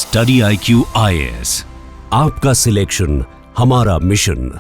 Study IQ IAS, आपका selection हमारा mission.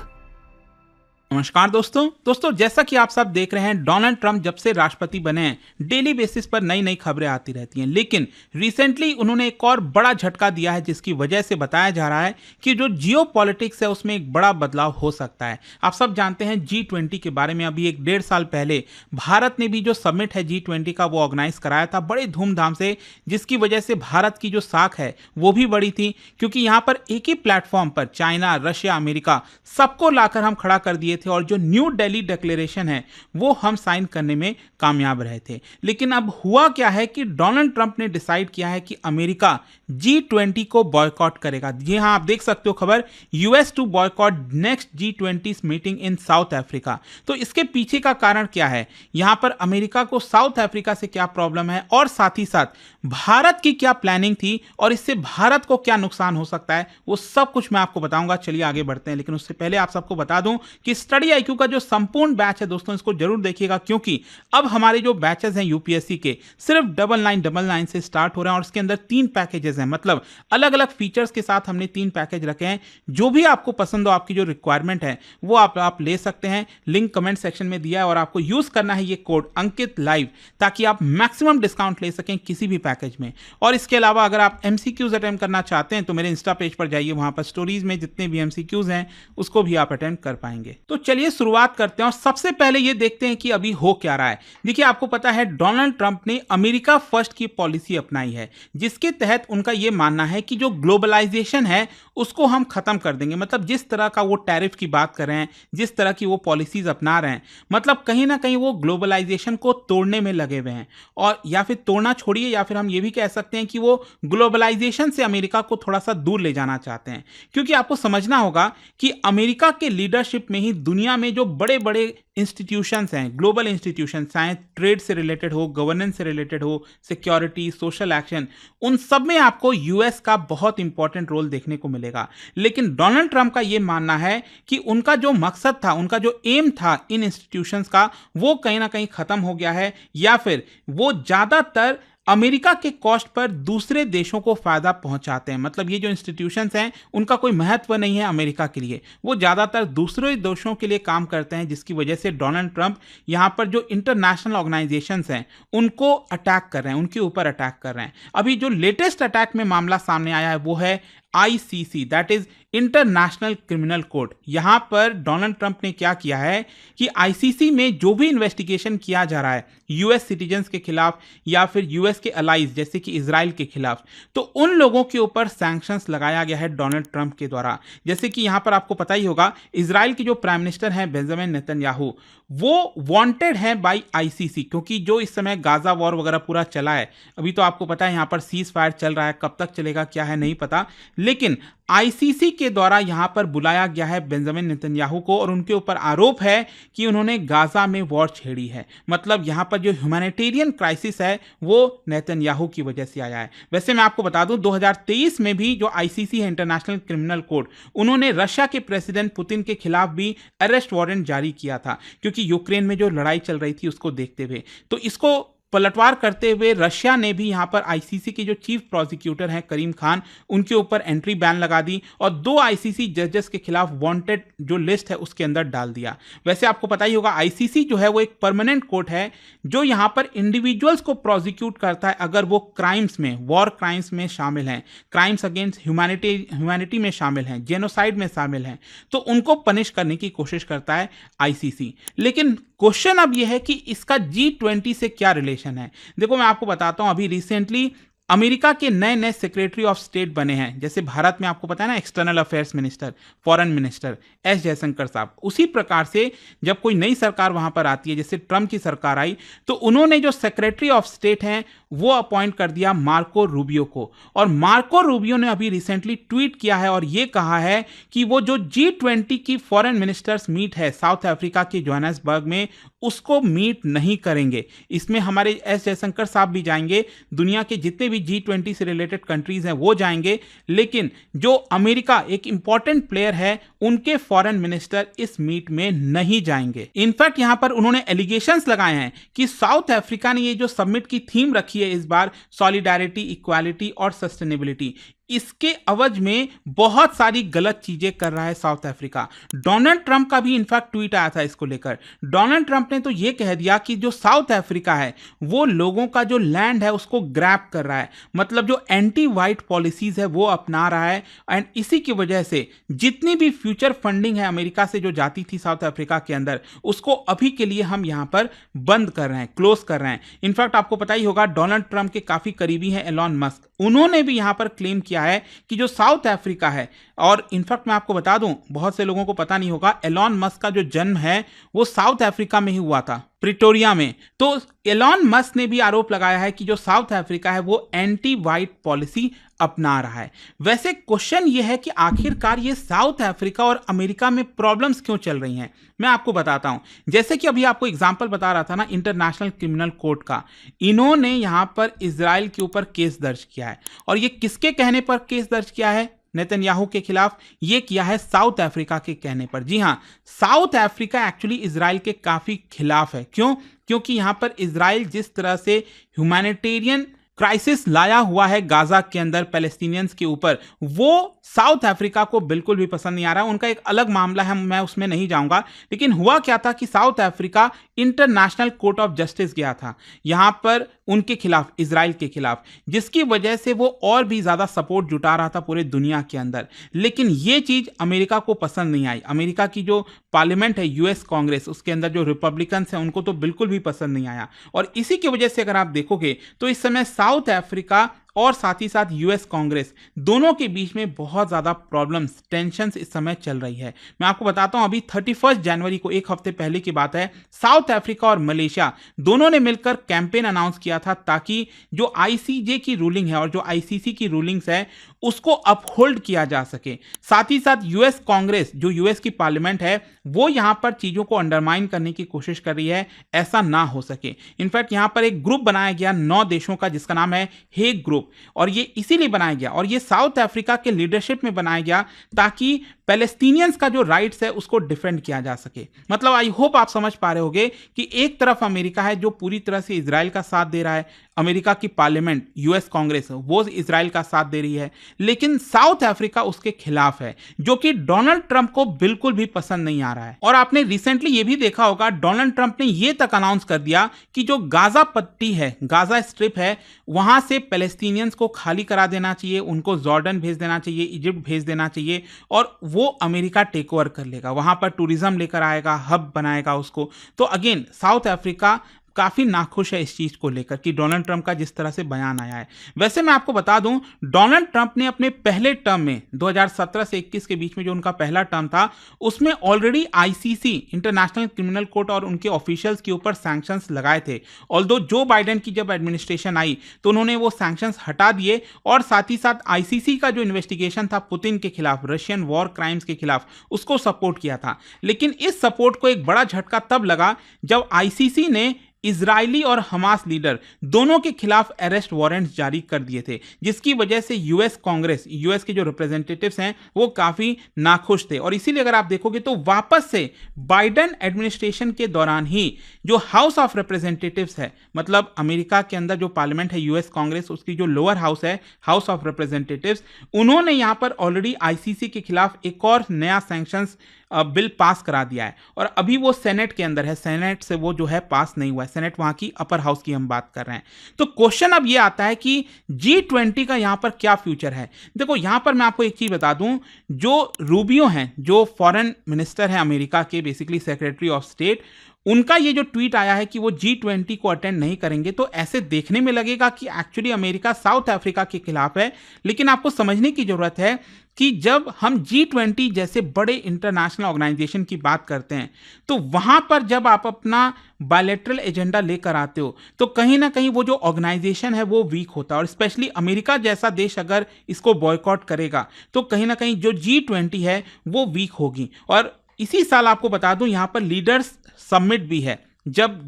नमस्कार दोस्तों जैसा कि आप सब देख रहे हैं, डोनाल्ड ट्रंप जब से राष्ट्रपति बने हैं डेली बेसिस पर नई नई खबरें आती रहती हैं। लेकिन रिसेंटली उन्होंने एक और बड़ा झटका दिया है, जिसकी वजह से बताया जा रहा है कि जो जियो पॉलिटिक्स है उसमें एक बड़ा बदलाव हो सकता है। आप सब जानते हैं G20 के बारे में। अभी 1-1.5 साल पहले भारत ने भी जो समिट है G20 का वो ऑर्गेनाइज कराया था बड़े धूमधाम से, जिसकी वजह से भारत की जो साख है वो भी बड़ी थी, क्योंकि यहाँ पर एक ही प्लेटफॉर्म पर चाइना, रशिया, अमेरिका सबको लाकर हम खड़ा कर दिए थे और जो न्यू दिल्ली डिक्लेरेशन है वो हम साइन करने में कामयाब रहे थे। लेकिन अब हुआ क्या है कि डोनाल्ड ट्रंप ने डिसाइड किया है कि अमेरिका G20 को बॉयकॉट करेगा। जी हाँ, आप देख सकते हो खबर, US to boycott next G20 meeting in South Africa. तो इसके पीछे का कारण क्या है, यहां पर अमेरिका को साउथ अफ्रीका से क्या प्रॉब्लम है और साथ ही साथ भारत की क्या प्लानिंग थी और इससे भारत को क्या नुकसान हो सकता है, वो सब कुछ मैं आपको बताऊंगा। चलिए आगे बढ़ते हैं, लेकिन उससे पहले आप सबको बता दूं कि स्टडी IQ का जो संपूर्ण बैच है दोस्तों, इसको जरूर देखिएगा, क्योंकि अब हमारे जो बैचेस हैं यूपीएससी के सिर्फ 9999 से स्टार्ट हो रहे हैं और इसके अंदर 3 पैकेजेस हैं। मतलब अलग अलग फीचर्स के साथ हमने 3 पैकेज रखे हैं। जो भी आपको पसंद हो, आपकी जो रिक्वायरमेंट है वो आप ले सकते हैं। लिंक कमेंट सेक्शन में दिया है और आपको यूज करना है ये कोड अंकित लाइव, ताकि आप मैक्सिमम डिस्काउंट ले सकें किसी भी पैकेज में। और इसके अलावा अगर आप MCQs अटेम्प्ट करना चाहते हैं तो मेरे इंस्टा पेज पर जाइए, वहां पर स्टोरीज में जितने भी MCQs हैं उसको भी आप अटेम्प्ट कर पाएंगे। तो चलिए शुरुआत करते हैं और सबसे पहले ये देखते हैं कि अभी हो क्या रहा है। देखिए, आपको पता है डोनाल्ड ट्रंप ने अमेरिका फर्स्ट की पॉलिसी अपनाई है, जिसके तहत उनका यह मानना है कि जो ग्लोबलाइजेशन है उसको हम खत्म कर देंगे। मतलब जिस तरह का वो टैरिफ की बात कर रहे हैं, जिस तरह की वो पॉलिसीज अपना रहे हैं, मतलब कहीं ना कहीं वो ग्लोबलाइजेशन को तोड़ने में लगे हुए हैं। और या फिर तोड़ना छोड़िए, या फिर हम ये भी कह सकते हैं कि वो ग्लोबलाइजेशन से अमेरिका को थोड़ा सा दूर ले जाना चाहते हैं। क्योंकि आपको समझना होगा कि अमेरिका के लीडरशिप में ही दुनिया में जो बड़े बड़े इंस्टीट्यूशंस हैं, ग्लोबल इंस्टीट्यूशन, चाहे ट्रेड से रिलेटेड हो, गवर्नेंस से रिलेटेड हो, सिक्योरिटी, सोशल एक्शन, उन सब में आपको US का बहुत इंपॉर्टेंट रोल देखने को मिलेगा। लेकिन डोनाल्ड ट्रंप का यह मानना है कि उनका जो मकसद था, उनका जो एम था इन इंस्टीट्यूशंस का, वो कहीं ना कहीं खत्म हो गया है, या फिर वो ज्यादातर अमेरिका के कॉस्ट पर दूसरे देशों को फायदा पहुंचाते हैं। मतलब ये जो इंस्टीट्यूशंस हैं उनका कोई महत्व नहीं है अमेरिका के लिए, वो ज्यादातर दूसरे देशों के लिए काम करते हैं, जिसकी वजह से डोनाल्ड ट्रंप यहां पर जो इंटरनेशनल ऑर्गेनाइजेशंस हैं उनको अटैक कर रहे हैं, उनके ऊपर अटैक कर रहे हैं। अभी जो लेटेस्ट अटैक में मामला सामने आया है वो है ICC, that is international criminal court. यहां पर डोनाल्ड ट्रंप ने क्या किया है कि ICC में जो भी इन्वेस्टिगेशन किया जा रहा है US सिटीजन्स के खिलाफ या फिर US के अलाइज जैसे कि इजराइल के खिलाफ, तो उन लोगों के ऊपर सैंक्शंस लगाया गया है डोनाल्ड ट्रंप के द्वारा। जैसे कि यहां पर आपको पता ही होगा, इजराइल के जो प्राइम मिनिस्टर हैं बेंजामिन नेतन्याहू, वो वांटेड है बाय ICC, क्योंकि जो इस समय गाजा वॉर वगैरह पूरा चला है। अभी तो आपको पता है यहां पर सीज फायर चल रहा है, कब तक चलेगा क्या है नहीं पता, लेकिन ICC के द्वारा यहां पर बुलाया गया है बेंजामिन नेतन्याहू को और उनके ऊपर आरोप है कि उन्होंने गाजा में वॉर छेड़ी है। मतलब यहां पर जो ह्यूमैनिटेरियन क्राइसिस है वो नेतन्याहू की वजह से आया है। वैसे मैं आपको बता दूं 2023 में भी जो ICC है, इंटरनेशनल क्रिमिनल कोर्ट, उन्होंने रशिया के प्रेसिडेंट पुतिन के खिलाफ भी अरेस्ट वारंट जारी किया था, क्योंकि यूक्रेन में जो लड़ाई चल रही थी उसको देखते हुए। तो इसको पलटवार करते हुए रशिया ने भी यहां पर ICC के जो चीफ प्रोसिक्यूटर हैं करीम खान, उनके ऊपर एंट्री बैन लगा दी और 2 ICC जजेस के खिलाफ वांटेड जो लिस्ट है उसके अंदर डाल दिया। वैसे आपको पता ही होगा ICC जो है वो एक परमानेंट कोर्ट है जो यहां पर इंडिविजुअल्स को प्रोसिक्यूट करता है अगर वो क्राइम्स में, वॉर क्राइम्स में शामिल हैं, क्राइम्स अगेंस्ट ह्यूमैनिटी में शामिल हैं, जेनोसाइड में शामिल हैं, तो उनको पनिश करने की कोशिश करता है ICC। लेकिन क्वेश्चन अब यह है कि इसका G20 से क्या रिलेशन है। देखो, मैं आपको बताता हूं, अभी रिसेंटली अमेरिका के नए नए सेक्रेटरी ऑफ स्टेट बने हैं। जैसे भारत में आपको पता है ना, external affairs minister, foreign minister S Jaishankar साहब, उसी प्रकार से जब कोई नई सरकार वहां पर आती है, जैसे ट्रंप की सरकार आई, तो उन्होंने जो सेक्रेटरी ऑफ स्टेट हैं वो अपॉइंट कर दिया मार्को रूबियो को। और मार्को रूबियो ने अभी रिसेंटली ट्वीट किया है और ये कहा है कि वो जो G20 की फॉरेन मिनिस्टर्स मीट है साउथ अफ्रीका के जोहान्सबर्ग में, उसको मीट नहीं करेंगे। इसमें हमारे S जयशंकर साहब भी जाएंगे, दुनिया के जितने भी G20 से रिलेटेड कंट्रीज हैं वो जाएंगे, लेकिन जो अमेरिका एक इंपॉर्टेंट प्लेयर है उनके फॉरेन मिनिस्टर इस मीट में नहीं जाएंगे। इनफैक्ट यहां पर उन्होंने एलिगेशंस लगाए हैं कि साउथ अफ्रीका ने ये जो समिट की थीम रखी है इस बार, सॉलिडारिटी, इक्वालिटी और सस्टेनेबिलिटी, इसके अवज में बहुत सारी गलत चीजें कर रहा है साउथ अफ्रीका। डोनाल्ड ट्रंप का भी इनफैक्ट ट्वीट आया था इसको लेकर। डोनाल्ड ट्रंप ने तो यह कह दिया कि जो साउथ अफ्रीका है वो लोगों का जो लैंड है उसको ग्रैब कर रहा है, मतलब जो एंटी वाइट पॉलिसीज है वो अपना रहा है। एंड इसी की वजह से जितनी भी फ्यूचर फंडिंग है अमेरिका से जो जाती थी साउथ अफ्रीका के अंदर, उसको अभी के लिए हम यहां पर बंद कर रहे हैं, क्लोज कर रहे हैं। इनफैक्ट आपको पता ही होगा डोनाल्ड ट्रंप के काफी करीबी हैं एलॉन मस्क, उन्होंने भी यहां पर क्लेम किया है कि जो साउथ अफ्रीका है, और इनफैक्ट मैं आपको बता दूं, बहुत से लोगों को पता नहीं होगा, एलॉन मस्क का जो जन्म है वो साउथ अफ्रीका में ही हुआ था, प्रिटोरिया में। तो एलॉन मस्क ने भी आरोप लगाया है कि जो साउथ अफ्रीका है वो एंटी वाइट पॉलिसी अपना रहा है। वैसे क्वेश्चन ये है कि आखिरकार ये साउथ अफ्रीका और अमेरिका में प्रॉब्लम्स क्यों चल रही हैं, मैं आपको बताता हूं। जैसे कि अभी आपको एग्जांपल बता रहा था ना इंटरनेशनल क्रिमिनल कोर्ट का, इन्होंने यहां पर इजराइल के ऊपर केस दर्ज किया है, और ये किसके कहने पर केस दर्ज किया है? नेतन्याहू के खिलाफ। ये किया है साउथ अफ्रीका के कहने पर। जी हां, साउथ अफ्रीका एक्चुअली इजराइल के काफी खिलाफ है। क्यों? क्योंकि यहां पर इजराइल जिस तरह से ह्यूमैनिटेरियन क्राइसिस लाया हुआ है गाजा के अंदर पैलेस्टीनियंस के ऊपर, वो साउथ अफ्रीका को बिल्कुल भी पसंद नहीं आ रहा है। उनका एक अलग मामला है, मैं उसमें नहीं जाऊंगा। लेकिन हुआ क्या था कि south Africa international court of justice गया था यहां पर उनके खिलाफ, इजराइल के खिलाफ, जिसकी वजह से वो और भी ज्यादा सपोर्ट जुटा रहा था पूरे दुनिया के अंदर। लेकिन ये चीज अमेरिका को पसंद नहीं आई। अमेरिका की जो पार्लियामेंट है, यूएस कांग्रेस, उसके अंदर जो रिपब्लिकन्स हैं उनको तो बिल्कुल भी पसंद नहीं आया। और इसी की वजह से अगर आप देखोगे तो इस समय साउथ अफ्रीका और साथ ही साथ यूएस कांग्रेस दोनों के बीच में बहुत ज्यादा प्रॉब्लम्स, टेंशंस इस समय चल रही है। मैं आपको बताता हूं, अभी 31 जनवरी को, एक हफ्ते पहले की बात है, साउथ अफ्रीका और मलेशिया दोनों ने मिलकर कैंपेन अनाउंस किया था ताकि जो आईसीजे की रूलिंग है और जो आईसीसी की रूलिंग्स है उसको अपहोल्ड किया जा सके। साथ ही साथ यूएस कांग्रेस, जो यूएस की पार्लियामेंट है, वो यहां पर चीजों को अंडरमाइन करने की कोशिश कर रही है, ऐसा ना हो सके। इनफैक्ट यहां पर एक ग्रुप बनाया गया 9 देशों का जिसका नाम है हेग ग्रुप, और ये इसीलिए बनाया गया और ये साउथ अफ्रीका के लीडरशिप में बनाया गया ताकि पैलेस्टीनियंस का जो राइट्स है उसको डिफेंड किया जा सके। मतलब आई होप आप समझ पा रहे होगे कि एक तरफ अमेरिका है जो पूरी तरह से इजराइल का साथ दे रहा है, अमेरिका की पार्लियामेंट, यूएस कांग्रेस, वो इजराइल का साथ दे रही है, लेकिन साउथ अफ्रीका उसके खिलाफ है, जो कि डोनाल्ड ट्रंप को बिल्कुल भी पसंद नहीं आ रहा है। और आपने रिसेंटली ये भी देखा होगा, डोनाल्ड ट्रंप ने ये तक अनाउंस कर दिया कि जो गाजा पट्टी है, गाजा स्ट्रिप है, वहां से पैलेस्टीनियंस को खाली करा देना चाहिए, उनको जॉर्डन भेज देना चाहिए, इजिप्ट भेज देना चाहिए, और वो अमेरिका टेक ओवर कर लेगा, वहां पर टूरिज्म लेकर आएगा, हब बनाएगा उसको। तो अगेन साउथ अफ्रीका काफी नाखुश है इस चीज को लेकर कि डोनाल्ड ट्रंप का जिस तरह से बयान आया है। वैसे मैं आपको बता दूं, डोनाल्ड ट्रंप ने अपने पहले टर्म में 2017 से 21 के बीच में जो उनका पहला टर्म था, उसमें already ICC, international criminal court, और उनके ऑफिशियल्स के ऊपर सैंक्शंस लगाए थे। ऑल्दो जो बाइडेन की जब एडमिनिस्ट्रेशन आई तो उन्होंने वो सैंक्शंस हटा दिए, और साथ ही साथ आईसीसी का जो इन्वेस्टिगेशन था पुतिन के खिलाफ, रशियन वॉर क्राइम्स के खिलाफ, उसको सपोर्ट किया था। लेकिन इस सपोर्ट को एक बड़ा झटका तब लगा जब आईसीसी ने इजरायली और हमास लीडर दोनों के खिलाफ अरेस्ट वारंट्स जारी कर दिए थे, जिसकी वजह से यूएस कांग्रेस, यूएस के जो रिप्रेजेंटेटिव्स हैं वो काफी नाखुश थे। और इसीलिए अगर आप देखोगे तो वापस से बाइडेन एडमिनिस्ट्रेशन के दौरान ही जो हाउस ऑफ रिप्रेजेंटेटिव्स है, मतलब अमेरिका के अंदर जो पार्लियामेंट है यूएस कांग्रेस, उसकी जो लोअर हाउस है, हाउस ऑफ रिप्रेजेंटेटिव्स, उन्होंने यहां पर ऑलरेडी आईसीसी के खिलाफ एक और नया सैंक्शंस बिल पास करा दिया है। और अभी वो सेनेट के अंदर है, सेनेट से वो जो है पास नहीं हुआ है, सेनेट वहां की अपर हाउस की हम बात कर रहे हैं। तो क्वेश्चन अब ये आता है कि G20 का यहां पर क्या फ्यूचर है। देखो यहां पर मैं आपको एक चीज बता दूं, जो रूबियो हैं, जो फॉरेन मिनिस्टर हैं अमेरिका के, बेसिकली सेक्रेटरी ऑफ स्टेट, उनका ये जो ट्वीट आया है कि वो G20 को अटेंड नहीं करेंगे, तो ऐसे देखने में लगेगा कि एक्चुअली अमेरिका साउथ अफ्रीका के खिलाफ है। लेकिन आपको समझने की जरूरत है कि जब हम G20 जैसे बड़े इंटरनेशनल ऑर्गेनाइजेशन की बात करते हैं, तो वहां पर जब आप अपना बायलैटरल एजेंडा लेकर आते हो तो कहीं ना कहीं वो जो ऑर्गेनाइजेशन है वो वीक होता है। और स्पेशली अमेरिका जैसा देश अगर इसको बॉयकॉट करेगा तो कहीं ना कहीं जो G20 है वो वीक होगी। और इसी साल आपको बता दूं, यहां पर लीडर्स समिट भी है, जब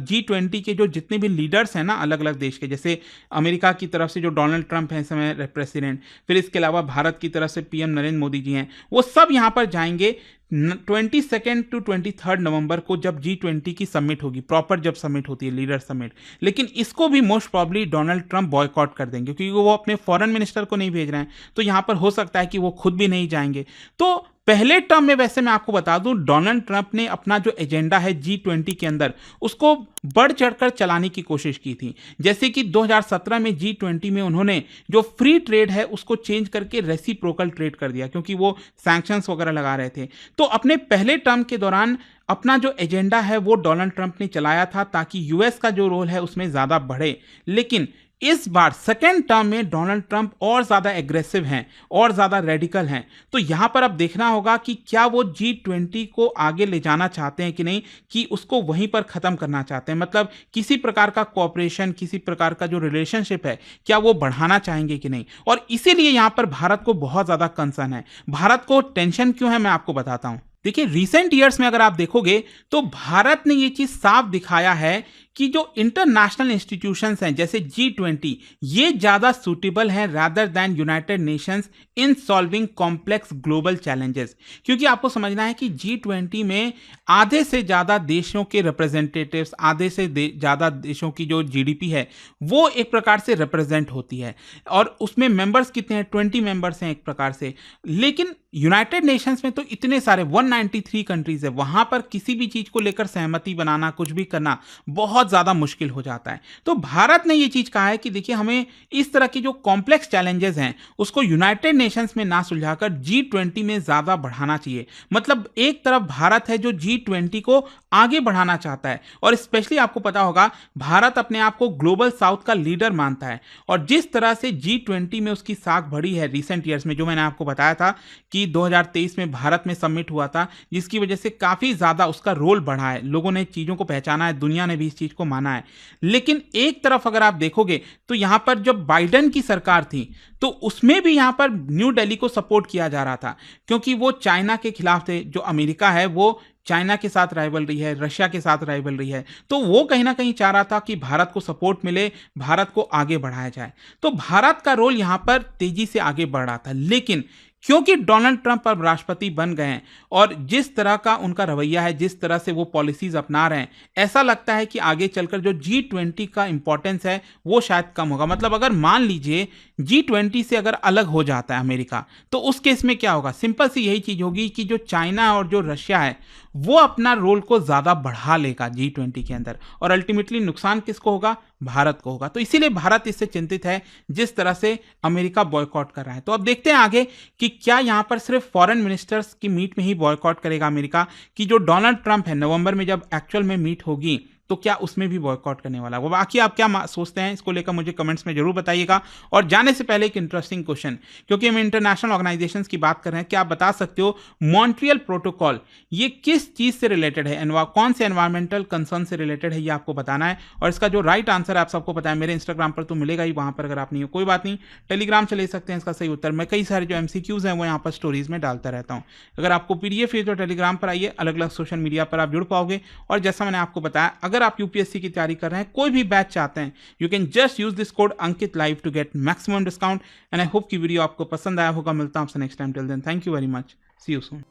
G20 के जो जितने भी लीडर्स हैं ना अलग अलग देश के, जैसे अमेरिका की तरफ से जो डोनाल्ड ट्रंप हैं इस समय प्रेसिडेंट, फिर इसके अलावा भारत की तरफ से पीएम नरेंद्र मोदी जी हैं, वो सब यहाँ पर जाएंगे 22 टू 23 नवंबर को, जब G20 की समिट होगी, प्रॉपर जब समिट होती है लीडर समिट। लेकिन इसको भी most probably Donald Trump boycott कर देंगे, क्योंकि वो अपने फॉरेन मिनिस्टर को नहीं भेज रहे हैं, तो यहाँ पर हो सकता है कि वो खुद भी नहीं जाएंगे। तो पहले टर्म में वैसे मैं आपको बता दूं, डोनाल्ड ट्रंप ने अपना जो एजेंडा है G20 के अंदर उसको बढ़ चढ़कर चलाने की कोशिश की थी। जैसे कि 2017 में G20 में उन्होंने जो फ्री ट्रेड है उसको चेंज करके रेसिप्रोकल ट्रेड कर दिया, क्योंकि वो सैंक्शंस वगैरह लगा रहे थे। तो अपने पहले टर्म के दौरान अपना जो एजेंडा है वो डोनाल्ड ट्रंप ने चलाया था ताकि यूएस का जो रोल है उसमें ज़्यादा बढ़े। लेकिन इस बार सेकेंड टर्म में डोनाल्ड ट्रंप और ज़्यादा एग्रेसिव हैं और ज़्यादा रेडिकल हैं। तो यहाँ पर अब देखना होगा कि क्या वो G20 को आगे ले जाना चाहते हैं कि नहीं, कि उसको वहीं पर ख़त्म करना चाहते हैं, मतलब किसी प्रकार का कोऑपरेशन, किसी प्रकार का जो रिलेशनशिप है क्या वो बढ़ाना चाहेंगे कि नहीं। और इसीलिए यहाँ पर भारत को बहुत ज़्यादा कंसर्न है। भारत को टेंशन क्यों है मैं आपको बताता हूँ। देखिए, रिसेंट ईयर्स में अगर आप देखोगे तो भारत ने ये चीज साफ दिखाया है कि जो इंटरनेशनल इंस्टीट्यूशंस हैं जैसे G20, ये ज्यादा सूटेबल हैं rather than United Nations in solving complex global challenges. क्योंकि आपको समझना है कि G20 में आधे से ज्यादा देशों के रिप्रेजेंटेटिव्स, आधे से ज्यादा देशों की जो जीडीपी है वो एक प्रकार से रिप्रेजेंट होती है, और उसमें मेंबर्स कितने हैं, 20 मेंबर्स हैं एक प्रकार से। लेकिन यूनाइटेड नेशंस में तो इतने सारे 193 कंट्रीज है, वहां पर किसी भी चीज को लेकर सहमति बनाना, कुछ भी करना बहुत ज्यादा मुश्किल हो जाता है। तो भारत ने ये चीज कहा है कि देखिए, हमें इस तरह की जो कॉम्प्लेक्स चैलेंजेस हैं उसको यूनाइटेड नेशंस में ना सुलझाकर G20 में ज्यादा बढ़ाना चाहिए। मतलब एक तरफ भारत है जो G20 को आगे बढ़ाना चाहता है, और स्पेशली आपको पता होगा भारत अपने आप को ग्लोबल साउथ का लीडर मानता है, और जिस तरह से G20 में उसकी साख बढ़ी है रिसेंट ईयर्स में, जो मैंने आपको बताया था कि 2023 में भारत में समिट हुआ था, जिसकी वजह से काफी ज्यादा उसका रोल बढ़ा है, लोगों ने चीजों को पहचाना है, दुनिया ने भी इस चीज को माना है। लेकिन एक तरफ अगर आप देखोगे तो यहां पर जब बाइडेन की सरकार थी तो उसमें भी यहां पर न्यू दिल्ली को सपोर्ट किया जा रहा था, क्योंकि वो चाइना के खिलाफ थे। जो अमेरिका है वो चाइना के साथ राइवलरी है, रशिया के साथ राइवलरी है, तो वो कहीं ना कहीं चाह रहा था कि भारत को सपोर्ट मिले, भारत को आगे बढ़ाया जाए। तो भारत का रोल यहां पर तेजी से आगे बढ़ रहा था। लेकिन क्योंकि डोनाल्ड ट्रंप अब राष्ट्रपति बन गए हैं और जिस तरह का उनका रवैया है, जिस तरह से वो पॉलिसीज अपना रहे हैं, ऐसा लगता है कि आगे चलकर जो G20 का इंपॉर्टेंस है वो शायद कम होगा। मतलब अगर मान लीजिए G20 से अगर अलग हो जाता है अमेरिका, तो उस केस में क्या होगा, सिंपल सी यही चीज होगी कि जो चाइना और जो रशिया है वो अपना रोल को ज्यादा बढ़ा लेगा G20 के अंदर, और अल्टीमेटली नुकसान किसको होगा, भारत को होगा। तो इसीलिए भारत इससे चिंतित है जिस तरह से अमेरिका बॉयकॉट कर रहा है। तो अब देखते हैं आगे कि क्या यहां पर सिर्फ फॉरेन मिनिस्टर्स की मीट में ही बॉयकॉट करेगा अमेरिका, कि जो डोनाल्ड ट्रंप है नवंबर में जब एक्चुअल में मीट होगी तो क्या उसमें भी बॉयकॉट करने वाला है। वो बाकी आप क्या सोचते हैं इसको लेकर मुझे कमेंट्स में जरूर बताइएगा। और जाने से पहले एक इंटरेस्टिंग क्वेश्चन, क्योंकि हम इंटरनेशनल ऑर्गेनाइजेशंस की बात कर रहे हैं, क्या आप बता सकते हो मॉन्ट्रियल प्रोटोकॉल ये किस चीज से रिलेटेड है, कौन से एनवायरमेंटल कंसर्न से रिलेटेड है, ये आपको बताना है। और इसका जो राइट आंसर है आप सबको पता है, मेरे इंस्टाग्राम पर तो मिलेगा ही, वहां पर अगर आप नहीं हो कोई बात नहीं, टेलीग्राम से ले सकते हैं इसका सही उत्तर। मैं कई सारे जो MCQs हैं वो यहाँ पर स्टोरीज में डालता रहता हूँ। अगर आपको PDF है तो टेलीग्राम पर आइए, अलग अलग सोशल मीडिया पर आप जुड़ पाओगे। और जैसा मैंने आपको बताया, अगर आप UPSC की तैयारी कर रहे हैं, कोई भी बैच चाहते हैं, you can just use this code Ankit live to get maximum discount. And I hope कि वीडियो आपको पसंद आया होगा। मिलता हूं आपसे next time. Till then thank you very much, see you soon.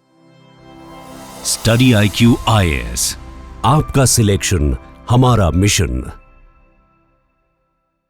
Study IQ IAS, आपका सिलेक्शन हमारा मिशन।